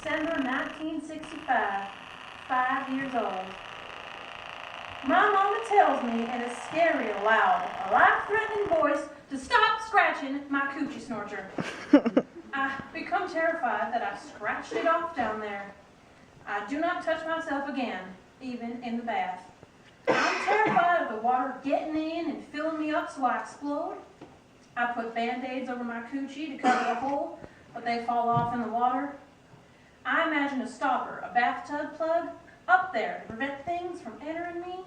December 1965, 5 years old. My mama tells me in a scary, loud, life-threatening voice to stop scratching my Coochie Snoorcher. I become terrified that I've scratched it off down there. I do not touch myself again, even in the bath. I'm terrified of the water getting in and filling me up so I explode. I put Band-Aids over my coochie to cover the hole, but they fall off in the water. I imagine a stopper, a bathtub plug, up there to prevent things from entering me.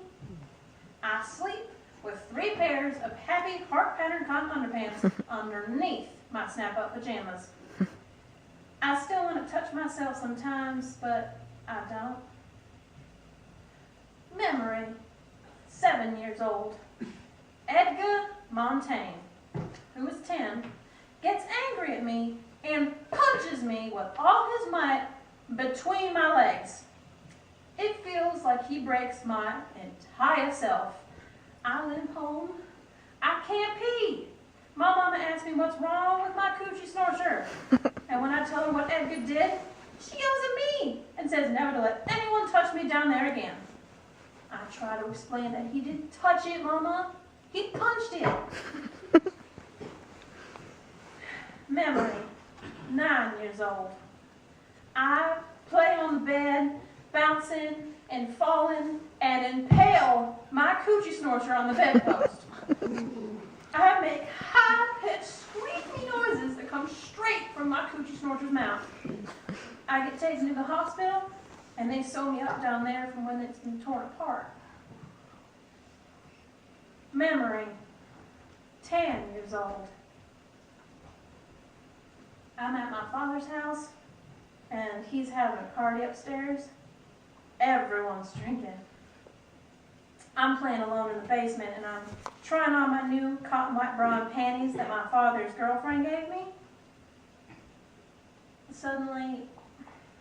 I sleep with 3 pairs of happy heart-patterned cotton underpants underneath my snap-up pajamas. I still want to touch myself sometimes, but I don't. Memory, 7 years old. Edgar Montaigne, who is 10, gets angry at me and punches me with all his might between my legs. It feels like he breaks my entire self. I limp home. I can't pee. My mama asks me what's wrong with my Coochie Snoorcher. And when I tell her what Edgar did, she yells at me and says never to let anyone touch me down there again. I try to explain that he didn't touch it, Mama. He punched it. Memory, 9 years old. I play on the bed, bouncing and falling, and impale my Coochie Snoorcher on the bedpost. I make high-pitched, squeaky noises that come straight from my Coochie Snoorcher's mouth. I get taken to the hospital, and they sew me up down there from when it's been torn apart. Memory, 10 years old. I'm at my father's house, and he's having a party upstairs. Everyone's drinking. I'm playing alone in the basement, and I'm trying on my new cotton white bra and panties that my father's girlfriend gave me. Suddenly,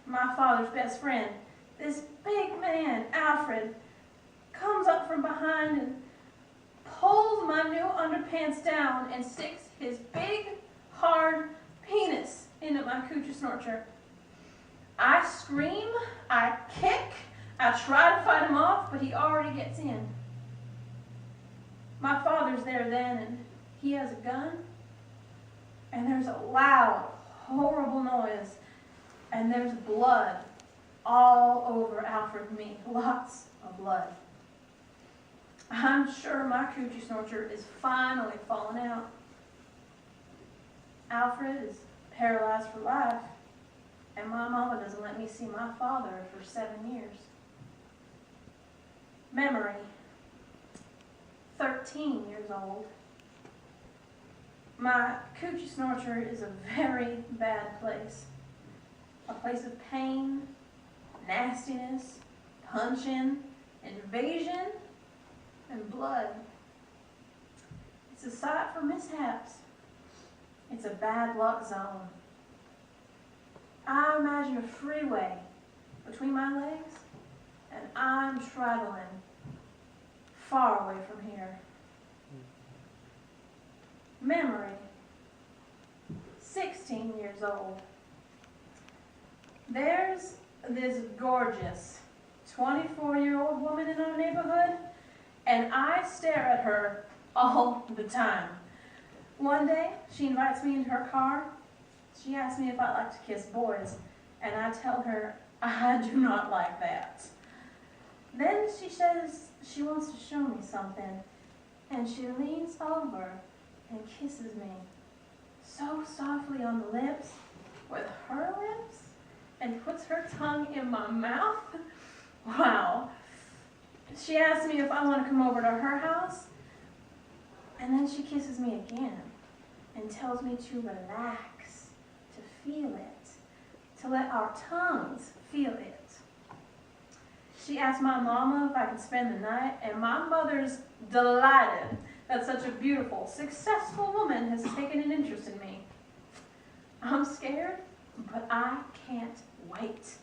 my father's best friend, this big man, Alfred, comes up from behind and pulls my new underpants down and sticks his big, hard penis into my Coochie Snoorcher. I scream, I kick, I try to fight him off, but he already gets in. My father's there then, and he has a gun, and there's a loud, horrible noise, and there's blood all over Alfred and me, lots of blood. I'm sure my Coochie Snoorcher is finally falling out. Alfred is paralyzed for life, and my mama doesn't let me see my father for 7 years. Memory, 13 years old. My Coochie Snoorcher is a very bad place. A place of pain, nastiness, punching, invasion, and blood. It's a site for mishaps. It's a bad luck zone. I imagine a freeway between my legs, and I'm traveling far away from here. Memory, 16 years old. There's this gorgeous 24-year-old woman in our neighborhood, and I stare at her all the time. One day, she invites me into her car. She asks me if I like to kiss boys, and I tell her I do not like that. Then she says she wants to show me something, and she leans over and kisses me so softly on the lips with her lips and puts her tongue in my mouth. Wow. She asks me if I want to come over to her house, and then she kisses me again and tells me to relax, to feel it, to let our tongues feel it. She asked my mama if I could spend the night, and my mother's delighted that such a beautiful, successful woman has taken an interest in me. I'm scared, but I can't wait.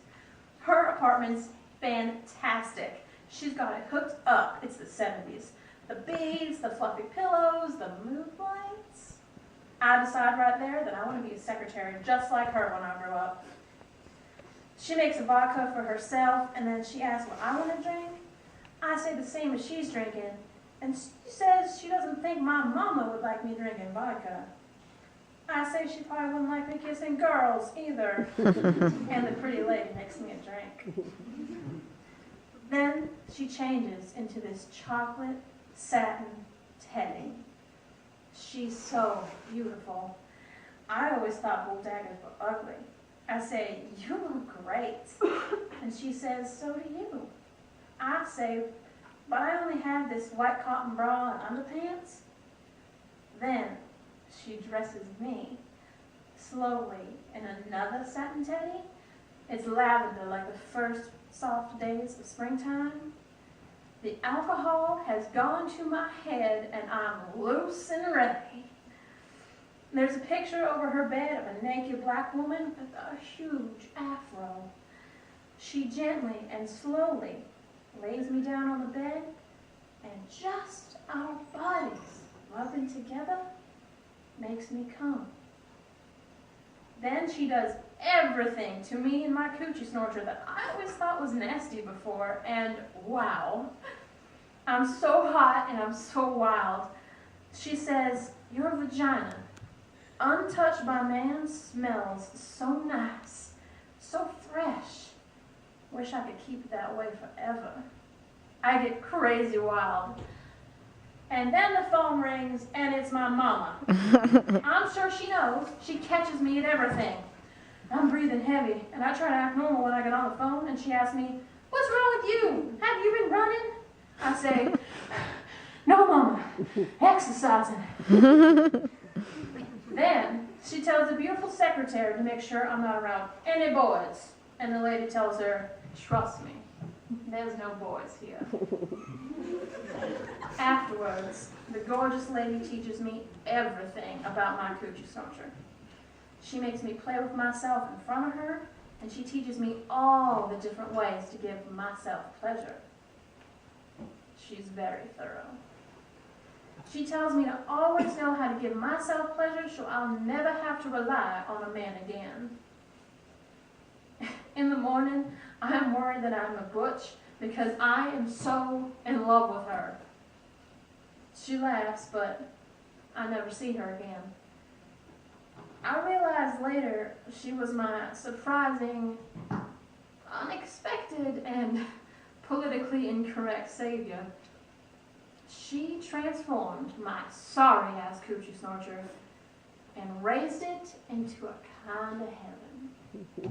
Her apartment's fantastic. She's got it hooked up. It's the 70s. The beads, the fluffy pillows, the mood lights. I decide right there that I want to be a secretary just like her when I grow up. She makes a vodka for herself, and then she asks what I want to drink. I say the same as she's drinking, and she says she doesn't think my mama would like me drinking vodka. I say she probably wouldn't like me kissing girls either. And the pretty lady makes me a drink. Then she changes into this chocolate satin teddy. She's so beautiful. I always thought bulldaggers were ugly. I say, you look great. And she says, so do you. I say, but I only have this white cotton bra and underpants. Then she dresses me slowly in another satin teddy. It's lavender like the first soft days of springtime. The alcohol has gone to my head and I'm loose and ready. There's a picture over her bed of a naked black woman with a huge afro. She gently and slowly lays me down on the bed, and just our bodies rubbing together makes me come. Then she does everything to me and my Coochie Snoorcher that I always thought was nasty before, and wow. I'm so hot and I'm so wild. She says, your vagina, untouched by man, smells so nice, so fresh. Wish I could keep it that way forever. I get crazy wild. And then the phone rings, and it's my mama. I'm sure she knows. She catches me at everything. I'm breathing heavy, and I try to act normal when I get on the phone, and she asks me, what's wrong with you? Have you been running? I say, no, Mama, exercising. Then she tells the beautiful secretary to make sure I'm not around any boys. And the lady tells her, trust me, there's no boys here. Afterwards, the gorgeous lady teaches me everything about my Coochie Snoorcher. She makes me play with myself in front of her, and she teaches me all the different ways to give myself pleasure. She's very thorough. She tells me to always know how to give myself pleasure so I'll never have to rely on a man again. In the morning, I am worried that I'm a butch because I am so in love with her. She laughs, but I never see her again. I realized later she was my surprising, unexpected, and politically incorrect savior. She transformed my sorry-ass Coochie Snoorcher and raised it into a kind of heaven.